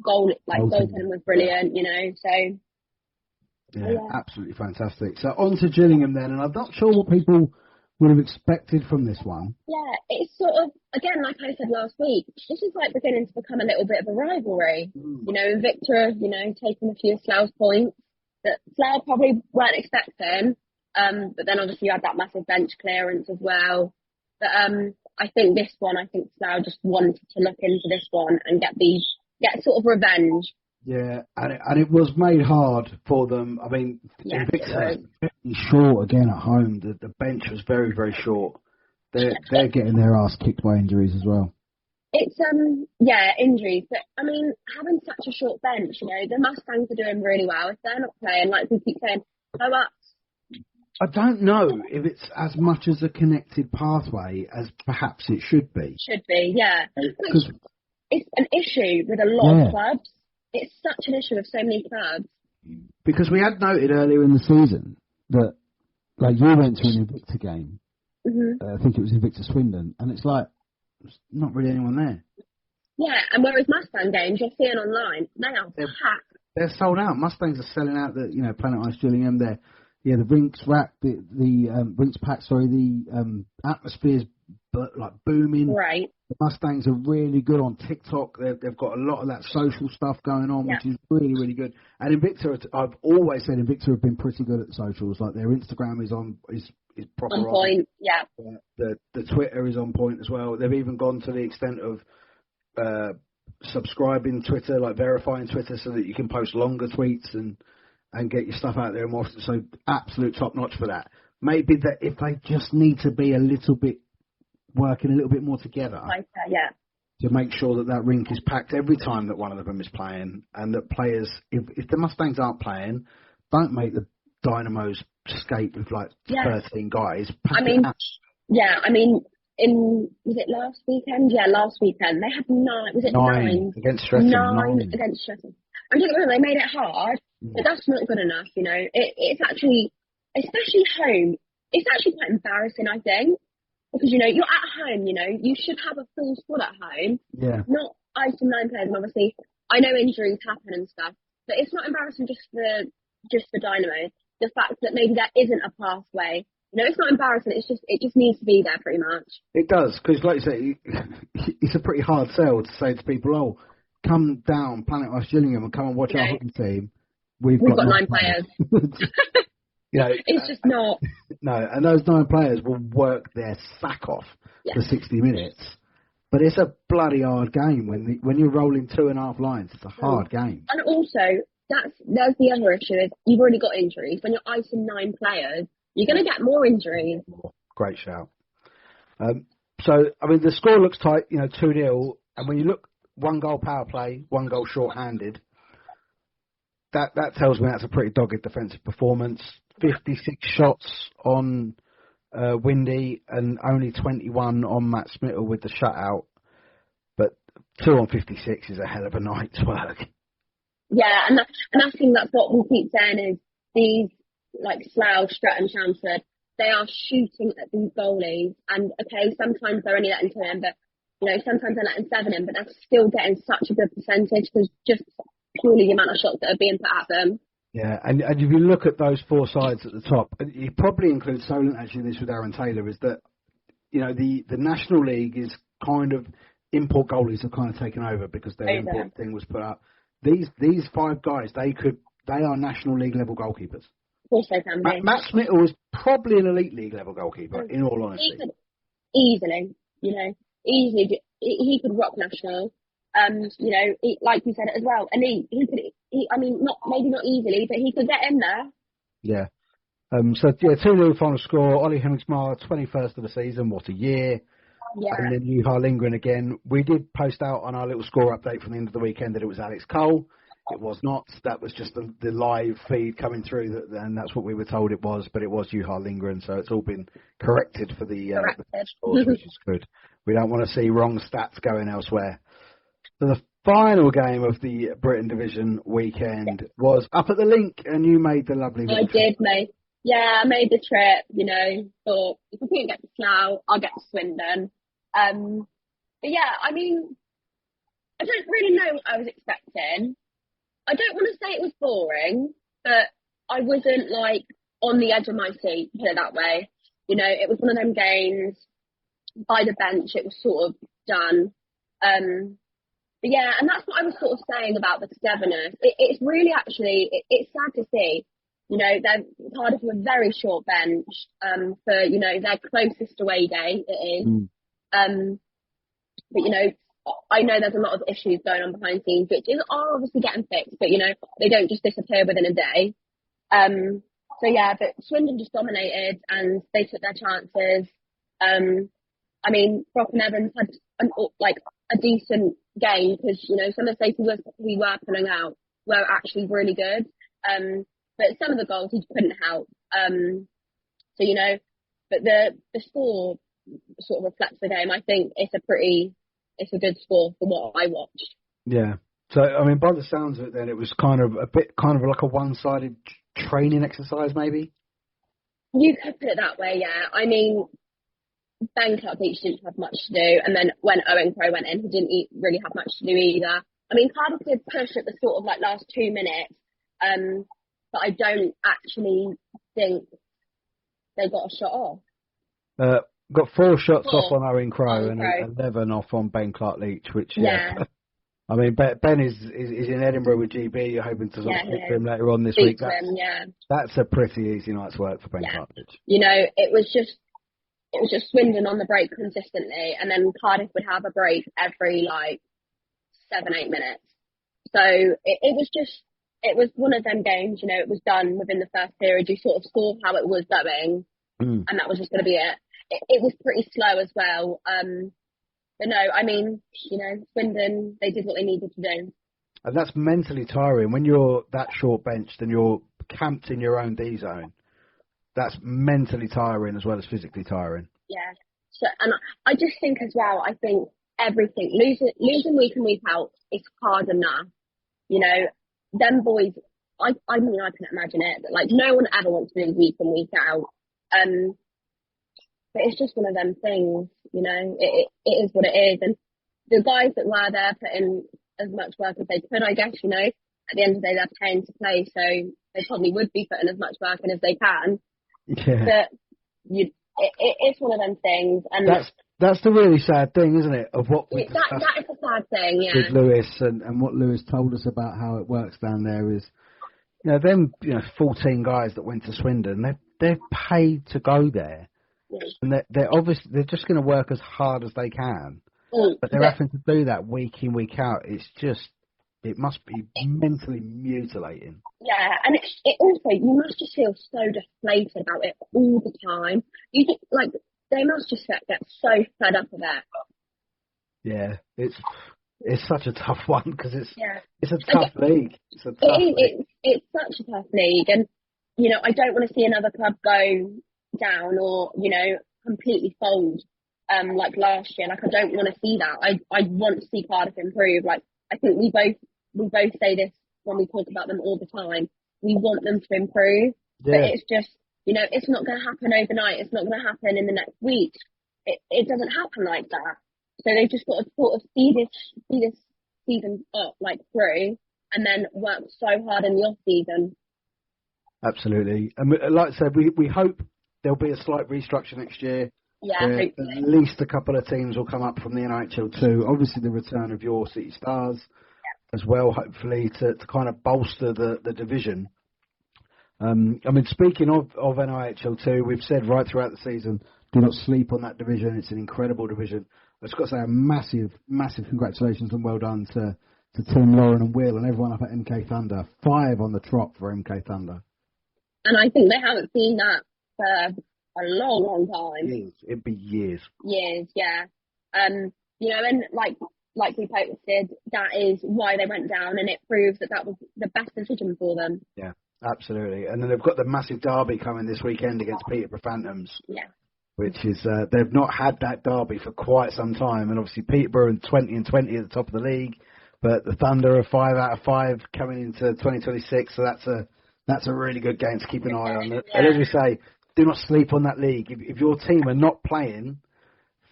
Goaltending was brilliant, so... Yeah, absolutely fantastic. So on to Gillingham then, and I'm not sure what people would have expected from this one. Yeah, it's sort of, again, like I said last week, this is like beginning to become a little bit of a rivalry. And Victor, taking a few Slough's points that Slough probably weren't expecting, but then obviously you had that massive bench clearance as well. But I think Slough just wanted to look into this one and get sort of revenge. Yeah, and it was made hard for them. I mean, Victor was short again at home. The bench was very, very short. They're getting their ass kicked by injuries as well. It's injuries. But having such a short bench, the Mustangs are doing really well. If they're not playing, like we keep saying, go up. I don't know if it's as much as a connected pathway as perhaps it should be. Should be, yeah. It's an issue with a lot of clubs. It's such an issue with so many clubs. Because we had noted earlier in the season that, like, you went to an Invicta game I think it was Invicta Swindon, and it's like there's not really anyone there. Yeah, and whereas Mustang games you're seeing online, they are packed. They're sold out. Mustangs are selling out. The Planet Ice Gillingham. The rinks rack, the rinks pack. Sorry, the atmosphere's booming. Right. The Mustangs are really good on TikTok. They've got a lot of that social stuff going on, which is really, really good. And Invicta, I've always said Invicta have been pretty good at the socials. Like their Instagram is proper on point. Yeah. The Twitter is on point as well. They've even gone to the extent of subscribing Twitter, like verifying Twitter, so that you can post longer tweets and get your stuff out there more. So absolute top notch for that. Maybe that if they just need to be working a little bit more together, to make sure that rink is packed every time that one of them is playing, and that players, if the Mustangs aren't playing, don't make the Dynamos skate with 13 guys. Was it last weekend? Yeah, last weekend. They had 9. Was it 9? Against Streatham. 9 against Streatham. I don't know, they made it hard, but that's not good enough, It's actually, especially home, it's actually quite embarrassing, I think. Because, you're at home, you should have a full squad at home. Yeah. Not ice and 9 players. And obviously, I know injuries happen and stuff, but it's not embarrassing just for Dynamo. The fact that maybe there isn't a pathway. It's not embarrassing. It just needs to be there pretty much. It does, because like you say, it's a pretty hard sell to say to people, "Oh, come down Planet Ice Gillingham and come and watch our hockey team. We've got 9 players." It's just not. No, and those 9 players will work their sack off for 60 minutes. But it's a bloody hard game when you're rolling 2.5 lines. It's a hard game. And also, there's the other issue is you've already got injuries. When you're icing 9 players, you're going to get more injuries. Great shout. The score looks tight, 2-0. And when you look, 1 goal power play, 1 goal short-handed, that tells me that's a pretty dogged defensive performance. 56 shots on Windy and only 21 on Matt Smittle with the shutout. But 2 on 56 is a hell of a night's work. Yeah, and I think that's what we keep saying is these, Slough, Stretton, Chelmsford, they are shooting at these goalies. And, okay, sometimes they're only letting 2 in, but, sometimes they're letting 7 in, but they're still getting such a good percentage because just purely the amount of shots that are being put at them. Yeah, and if you look at those 4 sides at the top, you probably include Solent, actually, this with Aaron Taylor, is that, the National League is kind of, import goalies have kind of taken over because their import thing was put up. These 5 guys, they are National League level goalkeepers. Of course they can be. Matt Smittle is probably an elite league level goalkeeper, in all honesty. He could easily, easily, he could rock national. Like you said it as well, and he could, not easily, but he could get in there. Yeah. 2-0 final score. Ollie Hemmingsmar, 21st of the season. What a year. Yeah. And then Juha Lindgren again. We did post out on our little score update from the end of the weekend that it was Alex Cole. It was not. That was just the live feed coming through, and that's what we were told it was. But it was Juha Lindgren, so it's all been corrected for the scores, which is good. We don't want to see wrong stats going elsewhere. So the final game of the Britton Division weekend was up at the Link, and you made the lovely trip. I did, mate. Yeah, I made the trip, thought if I couldn't get to Slough, I'll get to Swindon. But yeah, I don't really know what I was expecting. I don't want to say it was boring, but I wasn't, on the edge of my seat, put it that way. It was one of them games, by the bench, it was sort of done. But yeah, and that's what I was sort of saying about the togetherness. It's really actually, it's sad to see. Cardiff have a very short bench for, their closest away day, it is. But, I know there's a lot of issues going on behind the scenes, which are obviously getting fixed, but, they don't just disappear within a day. So, yeah, but Swindon just dominated and they took their chances. Brock and Evans had, a decent game because, some of the places we were pulling out were actually really good. But some of the goals he couldn't help. But the score sort of reflects the game. I think it's a good score for what I watched. Yeah. So, by the sounds of it then, it was kind of like a one-sided training exercise maybe? You could put it that way, yeah. Ben Clark Beach didn't have much to do, and then when Owen Crow went in, he didn't really have much to do either. I mean, Cardiff did push at the sort of like last 2 minutes, but I don't actually think they got a shot off. Got 4 shots off on Owen Crow and 11 off on Ben Clark Leach, which I mean, Ben is in Edinburgh with GB. You're hoping to sort of speak to him later on this week. That's a pretty easy night's work for Ben Clark Leach. You know, it was just Swindon on the break consistently, and then Cardiff would have a break every like 7-8 minutes. So it was one of them games. You know, it was done within the first period. You sort of saw how it was going, and that was just going to be it. It was pretty slow as well. But no, I mean, you know, Swindon, they did what they needed to do. And that's mentally tiring. When you're that short benched and you're camped in your own D zone, that's mentally tiring as well as physically tiring. Yeah. So, and I just think as well, I think everything, losing week in, week out is hard enough. You know, them boys, I mean, I can imagine it, but like no one ever wants to lose week in, week out. But it's just one of them things, you know, it is what it is. And the guys that were there put in as much work as they could, I guess, you know, at the end of the day, they're paying to play, so they probably would be putting as much work in as they can. Yeah. But it's one of them things. And that's the really sad thing, isn't it? Of what we that is a sad thing, yeah. With Lewis and what Lewis told us about how it works down there is, you know, them, you know, 14 guys that went to Swindon, they're paid to go there. And they're just going to work as hard as they can, but they're having to do that week in, week out. It must be mentally mutilating. Yeah, and it also, you must just feel so deflated about it all the time. You just, like, they must just get so fed up of it. Yeah, it's such a tough one because it's a tough league. It's such a tough league, and you know, I don't want to see another club go down or, you know, completely fold like last year. Like, I don't want to see that. I want to see Cardiff improve. Like, I think we both say this when we talk about them all the time. We want them to improve, but it's just, you know, it's not going to happen overnight. It's not going to happen in the next week. It doesn't happen like that. So they've just got to sort of see this season up like through, and then work so hard in the off season. Absolutely, and like I said, we hope there'll be a slight restructure next year. Yeah, hopefully. At least a couple of teams will come up from the NIHL2. Obviously, the return of your City Stars as well, hopefully, to kind of bolster the division. I mean, speaking of NIHL2, we've said right throughout the season, do not sleep on that division. It's an incredible division. I've just got to say a massive, massive congratulations and well done to Tim, Lauren and Will and everyone up at MK Thunder. 5 on the trot for MK Thunder. And I think they haven't seen that for a long time. Years. It'd be years. Years, yeah. You know, and like we posted, that is why they went down, and it proves that was the best decision for them. Yeah, absolutely. And then they've got the massive derby coming this weekend against Peterborough Phantoms. Yeah. Which is, they've not had that derby for quite some time. And obviously Peterborough and 20 at the top of the league. But the Thunder are 5 out of 5 coming into 2026. So that's a really good game to keep an eye on. And as we say, do not sleep on that league. If your team are not playing,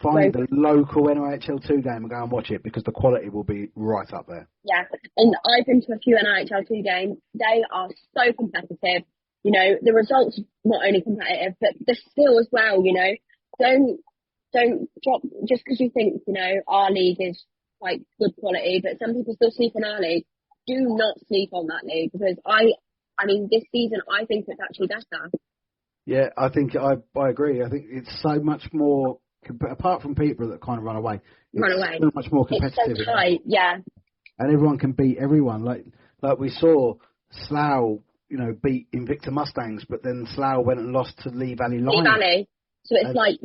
find the local NIHL2 game and go and watch it, because the quality will be right up there. Yeah, and I've been to a few NIHL2 games. They are so competitive. You know, the results not only competitive, but the skill as well. You know, don't drop just because you think, you know, our league is like good quality, but some people still sleep on our league. Do not sleep on that league, because I mean, this season I think it's actually better. Yeah, I think I agree. I think it's so much more, apart from Peterborough that kind of run away. It's so much more competitive. It's so tight, yeah. And everyone can beat everyone. Like we saw Slough, you know, beat Invicta Mustangs, but then Slough went and lost to Lee Valley Lions. Lee Valley. So it's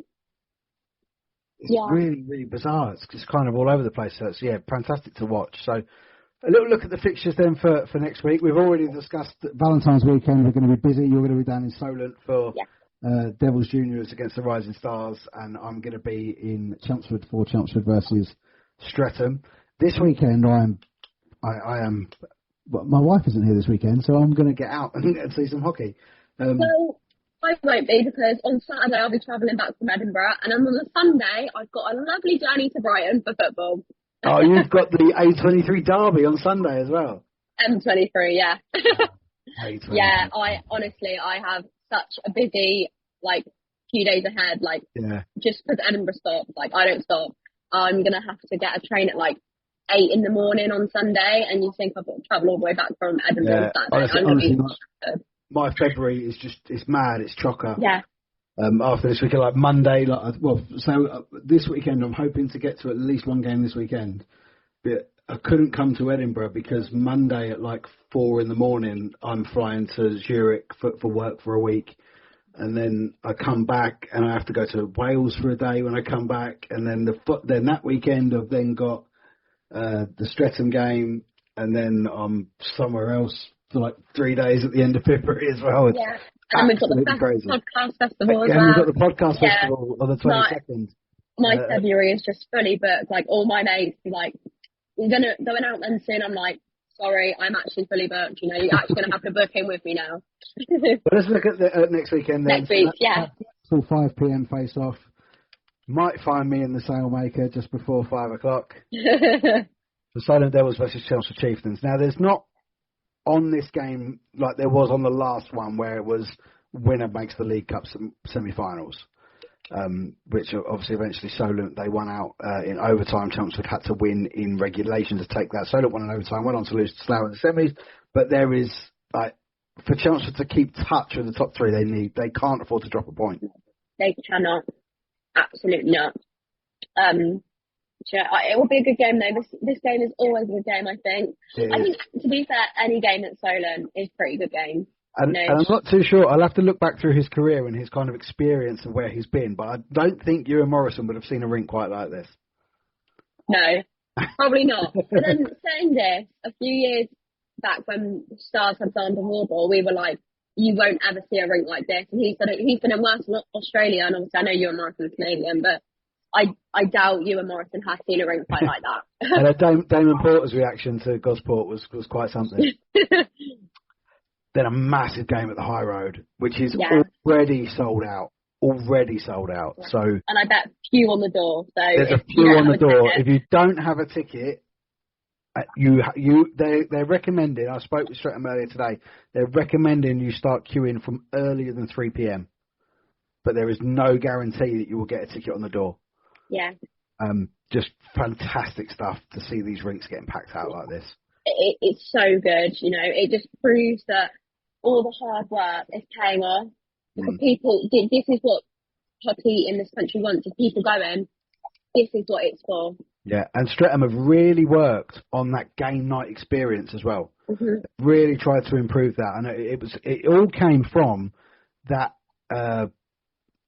it's really, really bizarre. It's just kind of all over the place. So it's, fantastic to watch. So a little look at the fixtures then for next week. We've already discussed that Valentine's weekend. We're going to be busy. You're going to be down in Solent for Devils Juniors against the Rising Stars, and I'm going to be in Chelmsford for Chelmsford versus Streatham. This weekend I am. Well, my wife isn't here this weekend, so I'm going to get out and see some hockey. So I won't be, because on Saturday I'll be travelling back from Edinburgh, and then on the Sunday I've got a lovely journey to Brighton for football. Oh, you've got the A23 derby on Sunday as well. M23, yeah. A23. Yeah, I have such a busy, few days ahead, just because Edinburgh stops, I don't stop. I'm going to have to get a train at 8 in the morning on Sunday, and you think I've got to travel all the way back from Edinburgh on Saturday. Honestly, my February is it's mad, it's chocker. Yeah. After this weekend, Monday, this weekend I'm hoping to get to at least one game this weekend, but I couldn't come to Edinburgh because Monday at 4 in the morning I'm flying to Zurich for work for a week, and then I come back and I have to go to Wales for a day when I come back, and then that weekend I've then got the Streatham game, and then I'm somewhere else for 3 days at the end of February as well. Yeah. And we've got the podcast festival as well. We've got the podcast festival on the 22nd. My February is just fully booked. All my mates be you're going out then soon. I'm sorry, I'm actually fully booked. You're actually going to have to book in with me now. But let's look at next weekend then. Next week, yeah. Till 5 p.m. face-off. Might find me in the Sailmaker just before 5 o'clock. The Silent Devils versus Chelsea Chieftains. Now, there's not on this game like there was on the last one where it was winner makes the League Cup semi-finals, which obviously eventually Solent, they won out in overtime. Chelmsford had to win in regulation to take that. Solent won in overtime, went on to lose to Slough in the semis. But there is, for Chelmsford to keep touch with the top three, they can't afford to drop a point. They cannot. Absolutely not. It will be a good game though. This game is always a good game, I think. I think, to be fair, any game at Solent is a pretty good game. And I'm not too sure. I'll have to look back through his career and his kind of experience of where he's been, but I don't think Ewan Morrison would have seen a rink quite like this. No, probably not. But then saying this, a few years back when Stars had signed the Warball, we were you won't ever see a rink like this. And he's been in worse in Australia, and obviously I know Ewan Morrison is Canadian, but I doubt Ewan Morrison has seen a rink quite like that. And Damon Porter's reaction to Gosport was quite something. Then a massive game at the High Road, which is already sold out. Yeah. So, and I bet few on the door. So there's a few on the door. If you don't have a ticket, they're recommending. I spoke with Streatham earlier today. They're recommending you start queuing from earlier than 3 p.m. But there is no guarantee that you will get a ticket on the door. Yeah. Just fantastic stuff to see these rinks getting packed out like this. It's so good, It just proves that all the hard work is paying off. People, this is what hockey in this country wants. If people going, this is what it's for. Yeah, and Streatham have really worked on that game night experience as well. Mm-hmm. Really tried to improve that, and it all came from that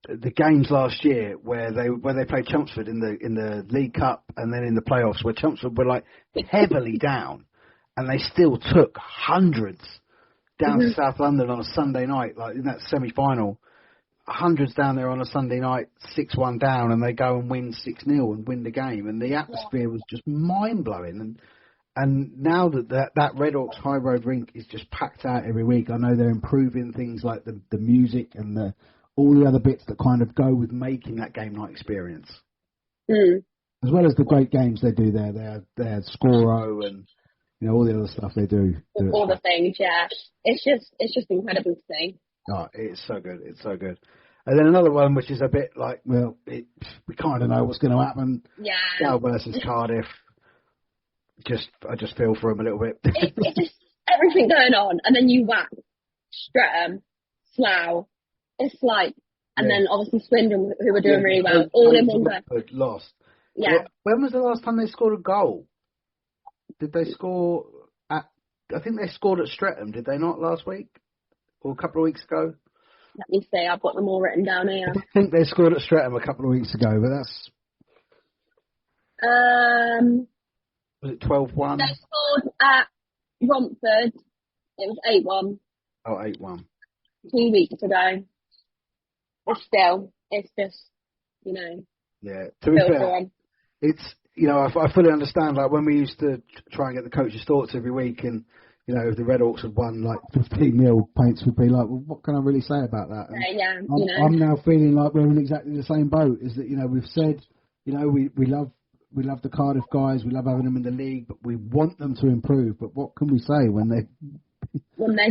the games last year where they played Chelmsford in the League Cup and then in the playoffs, where Chelmsford were heavily down, and they still took hundreds down to South London on a Sunday night, in that semi-final. Hundreds down there on a Sunday night, 6-1 down, and they go and win 6-0 and win the game. And the atmosphere was just mind-blowing. And now that Redhawks High Road rink is just packed out every week, I know they're improving things like the music and all the other bits that kind of go with making that game night experience. Mm. As well as the great games they do there. They're Scoro and all the other stuff they do. All the things, yeah. It's just incredible to see. Oh, it's so good. It's so good. And then another one, which is a bit we kind of know what's going to happen. Yeah. Sale versus Cardiff. I just feel for them a little bit. It's just everything going on, and then you whack Streatham, Slough. It's and then obviously Swindon, who were doing really well, all in one go. Lost. Yeah. When was the last time they scored a goal? Did they score I think they scored at Streatham, did they not, last week? Or a couple of weeks ago? Let me see, I've got them all written down here. I think they scored at Streatham a couple of weeks ago, but that's... Was it 12-1? They scored at Romford. It was 8-1. Oh, 8-1. 2 weeks ago. But still, it's just, Yeah, to be fair, it's, I fully understand, when we used to try and get the coaches' thoughts every week, and, if the Redhawks had won like 15-0, Paints would be like, well, what can I really say about that? And I'm now feeling like we're in exactly the same boat. Is that we've said we love the Cardiff guys, we love having them in the league, but we want them to improve. But what can we say when they're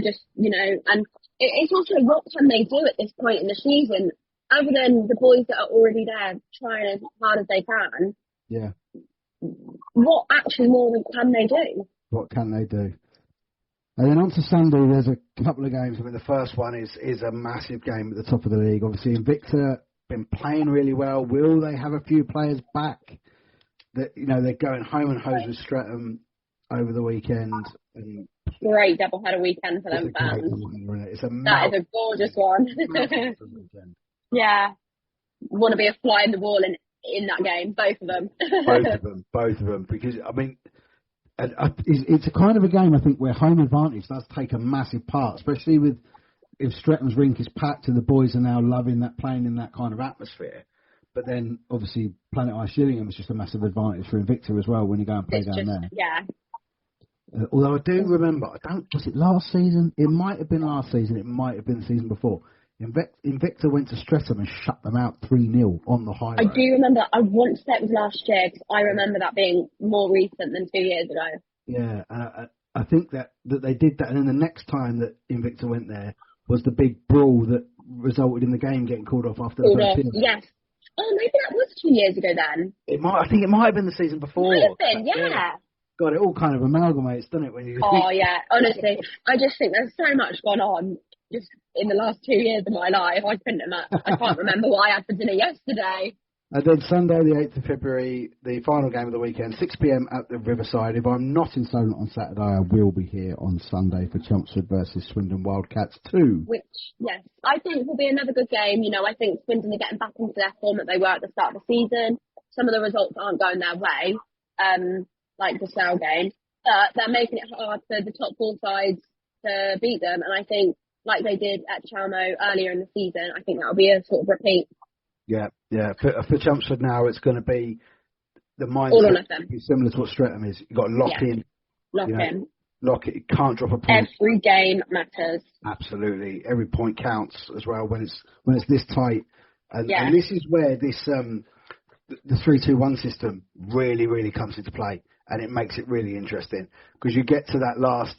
just and it's also what can they do at this point in the season other than the boys that are already there trying as hard as they can. Yeah. What actually more can they do? What can they do? And then on to Sunday, there's a couple of games. I mean, the first one is a massive game at the top of the league. Obviously, Invicta been playing really well. Will they have a few players back? That they're going home and hose with Streatham over the weekend. And great doubleheader weekend for them fans. That is a gorgeous one. Yeah, want to be a fly in the wall in that game, both of them. both of them. Because I mean. It's a kind of a game, I think, where home advantage does take a massive part, especially if Stretham's rink is packed and the boys are now loving that, playing in that kind of atmosphere. But then, obviously, Planet Ice Gillingham is just a massive advantage for Invicta as well when you go and play down there. Yeah. Although I do remember, was it last season? It might have been last season. It might have been the season before. Invicta went to Streatham and shut them out 3-0 on the high road. I do remember. I want to say it was last year because I remember that being more recent than 2 years ago. Yeah, and I think that they did that, and then the next time that Invicta went there was the big brawl that resulted in the game getting called off after the first period. Yes. Oh, maybe that was 2 years ago then. I think it might have been the season before. Might have been, yeah. God, it all kind of amalgamates, doesn't it? When you yeah. Honestly, I just think there's so much gone on just in the last 2 years of my life. I can't remember what I had for dinner yesterday. And then Sunday, the 8th of February, the final game of the weekend, 6 p.m. at the Riverside. If I'm not in Solent on Saturday, I will be here on Sunday for Chelmsford versus Swindon Wildcats 2. Which, yes, I think will be another good game. I think Swindon are getting back into their form that they were at the start of the season. Some of the results aren't going their way, like the Slough game, but they're making it hard for the top 4 sides to beat them. And I think, like they did at Chalmo earlier in the season, I think that'll be a sort of repeat. Yeah. For Chelmsford now, it's going to be the mindset similar to what Streatham is. You've got to lock in. Lock it. You can't drop a point. Every game matters. Absolutely. Every point counts as well when it's this tight. And this is where this the 3-2-1 system really, really comes into play, and it makes it really interesting because you get to that last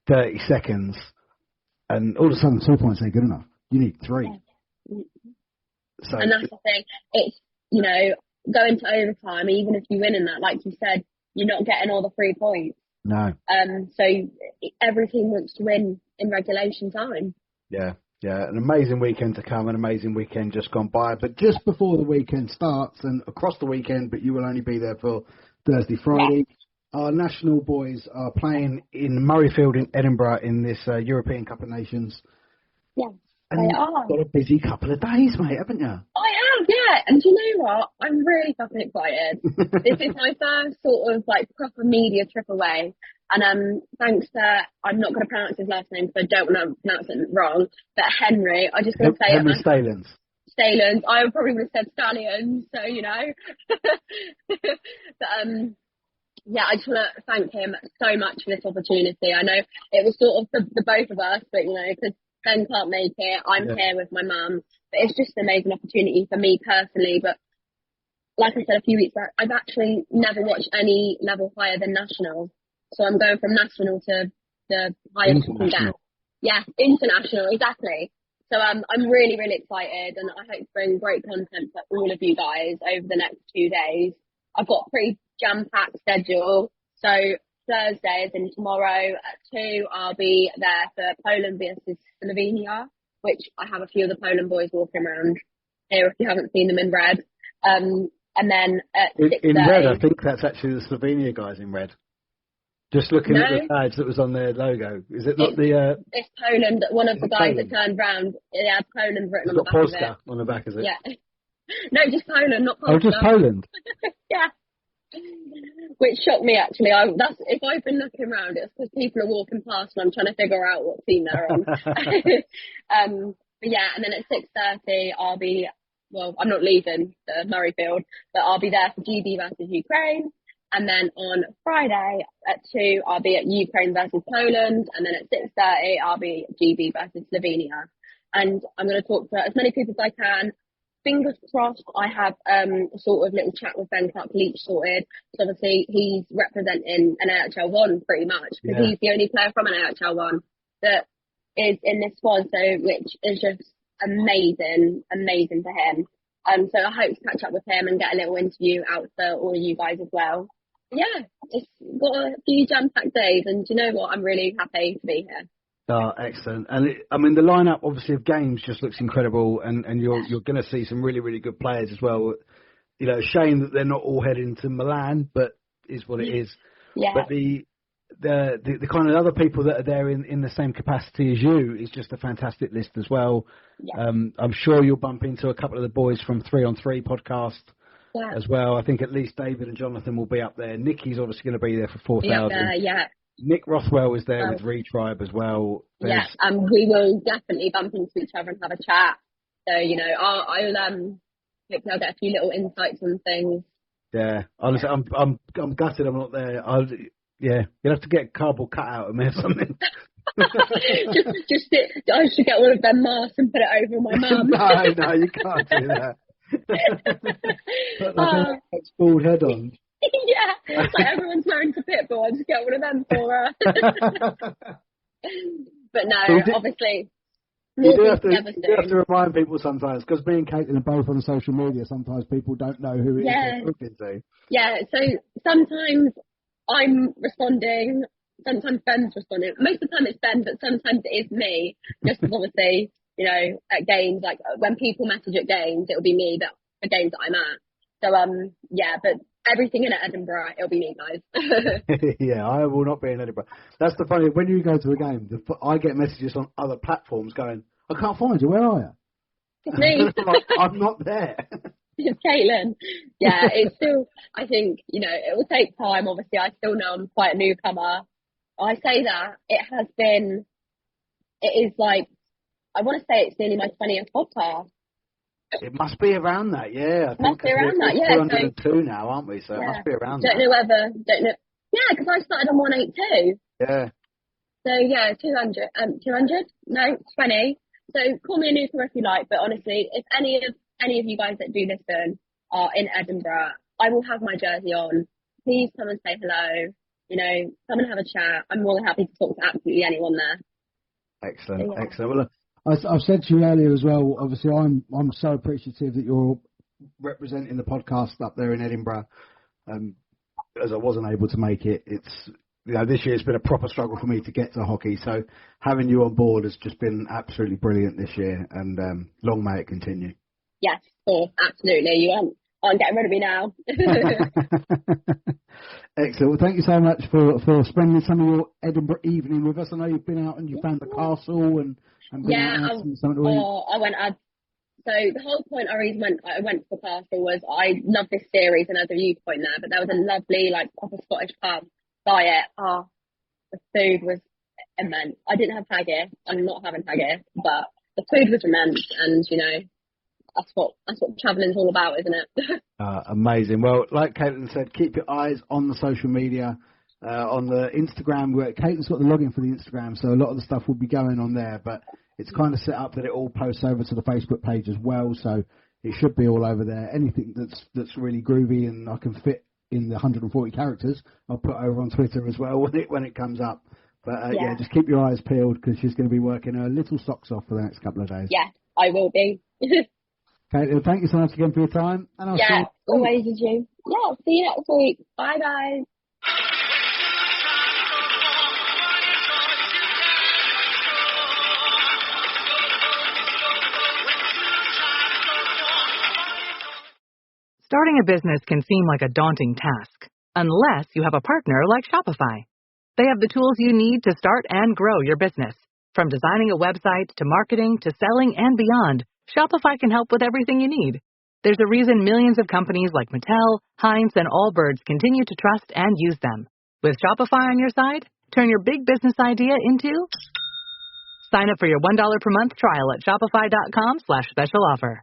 30 seconds, and all of a sudden 2 points ain't good enough. You need 3. Yeah. So, and that's the thing. It's, going to overtime, even if you win in that, like you said, you're not getting all the 3 points. No. So every team wants to win in regulation time. Yeah. An amazing weekend to come, an amazing weekend just gone by. But just before the weekend starts and across the weekend, but you will only be there for Thursday, Friday, our national boys are playing in Murrayfield in Edinburgh in this European Cup of Nations. Yeah. And you've got a busy couple of days, mate, haven't you? I have, yeah. And do you know what? I'm really fucking excited. This is my first sort of proper media trip away. And thanks to, I'm not going to pronounce his last name because I don't want to pronounce it wrong, but Henry, I just want to say Henry Stalins. Stalins. I probably would have said Stallions, so but, I just want to thank him so much for this opportunity. I know it was sort of the both of us, but because Ben can't make it, I'm here with my mum. But it's just an amazing opportunity for me personally. But like I said a few weeks back, I've actually never watched any level higher than national. So I'm going from national to the highest you can get. Yeah, international, exactly. So I'm really, really excited, and I hope to bring great content for all of you guys over the next 2 days. I've got a pretty jam-packed schedule. So Thursday, as in tomorrow at 2, I'll be there for Poland versus Slovenia, which I have a few of the Poland boys walking around here if you haven't seen them in red. And then at 6:30... In red, I think that's actually the Slovenia guys in red. Just looking at the badge that was on their logo. Is it not It's Poland. One of the guys that turned round, it had Poland written on the back Polska of it. on the back, is it? Yeah. No, just Poland, not Polska. Oh, just Poland? Yeah. Which shocked me, actually. If I've been looking around, it's because people are walking past and I'm trying to figure out what team they're on. But yeah, and then at 6:30, I'll be, I'm not leaving Murrayfield, but I'll be there for GB versus Ukraine. And then on Friday at 2, I'll be at Ukraine versus Poland. And then at 6:30, I'll be at GB versus Slovenia. And I'm going to talk to as many people as I can. Fingers crossed, I have a sort of little chat with Ben Clark-Leach sorted. So obviously, he's representing an AHL 1 pretty much, because he's the only player from an AHL 1 that is in this squad, so which is just amazing for him. So I hope to catch up with him and get a little interview out for all of you guys as well. Yeah, it's got a few jam-packed days, and do you know what? I'm really happy to be here. Oh, excellent. And the lineup obviously of games just looks incredible, and you're going to see some really, really good players as well. You know, shame that they're not all heading to Milan, but is what it is. Yeah. But the kind of other people that are there in the same capacity as you is just a fantastic list as well. Yeah. I'm sure you'll bump into a couple of the boys from 3 on 3 podcast as well. I think at least David and Jonathan will be up there. Nikki's obviously going to be there for 4,000. Yeah. Nick Rothwell is there with Retribe as well. We will definitely bump into each other and have a chat. So, you know, I'll hopefully I'll get a few little insights on things. Yeah, honestly, I'm gutted I'm not there. You'll have to get a cardboard cutout of me or something. I should get one of them masks and put it over my mum. No, you can't do that. Put like a bald head on. Yeah, like everyone's wearing to Pitbull. I just get one of them for her. But no, obviously. You do have to remind people sometimes, because me and Katelin are both on social media. Sometimes people don't know who it is they're talking to. Yeah, so sometimes I'm responding, sometimes Ben's responding. Most of the time it's Ben, but sometimes it is me. Just as obviously, you know, at games, like when people message at games, it'll be me the games that I'm at. So but everything in Edinburgh, it'll be me, guys. Yeah, I will not be in Edinburgh. That's the funny. When you go to a game, I get messages on other platforms going, "I can't find you. Where are you?" It's me. I'm not there. It's Katelin. Yeah, it's still. I think it will take time. Obviously, I still know I'm quite a newcomer. I say that it is like, I want to say it's nearly my 20th podcast. It must be around that, yeah. I think must be around that, yeah. 202 now, aren't we? So it must be around that. Don't know. Yeah, because I started on 182. Yeah. So yeah, 200. 200? No, 20. So call me a newcomer if you like, but honestly, if any of you guys that do listen are in Edinburgh, I will have my jersey on. Please come and say hello. Come and have a chat. I'm more than happy to talk to absolutely anyone there. Excellent, excellent. Well, I've said to you earlier as well, obviously I'm so appreciative that you're representing the podcast up there in Edinburgh. As I wasn't able to make it, it's this year it's been a proper struggle for me to get to hockey. So having you on board has just been absolutely brilliant this year, and long may it continue. Yes, absolutely. You aren't getting rid of me now. Excellent. Well, thank you so much for spending some of your Edinburgh evening with us. I know you've been out and you found the castle and been out I went. So the whole point I went to the castle was I love this series and as a viewpoint there, but there was a lovely proper Scottish pub diet. The food was immense. I didn't have haggis. I'm not having haggis, but the food was immense, and that's what travelling's all about, isn't it? Amazing. Well, like Katelin said, keep your eyes on the social media, on the Instagram. Caitlin's got the login for the Instagram, so a lot of the stuff will be going on there, but it's kind of set up that it all posts over to the Facebook page as well, so it should be all over there. Anything that's really groovy and I can fit in the 140 characters, I'll put over on Twitter as well when it comes up. But just keep your eyes peeled, because she's going to be working her little socks off for the next couple of days. Yeah, I will be. Okay, thank you so much again for your time. And I'll see you. Always is you. Yeah, see you next week. Bye, guys. Starting a business can seem like a daunting task, unless you have a partner like Shopify. They have the tools you need to start and grow your business. From designing a website to marketing to selling and beyond, Shopify can help with everything you need. There's a reason millions of companies like Mattel, Heinz, and Allbirds continue to trust and use them. With Shopify on your side, turn your big business idea into... Sign up for your $1 per month trial at shopify.com/special offer.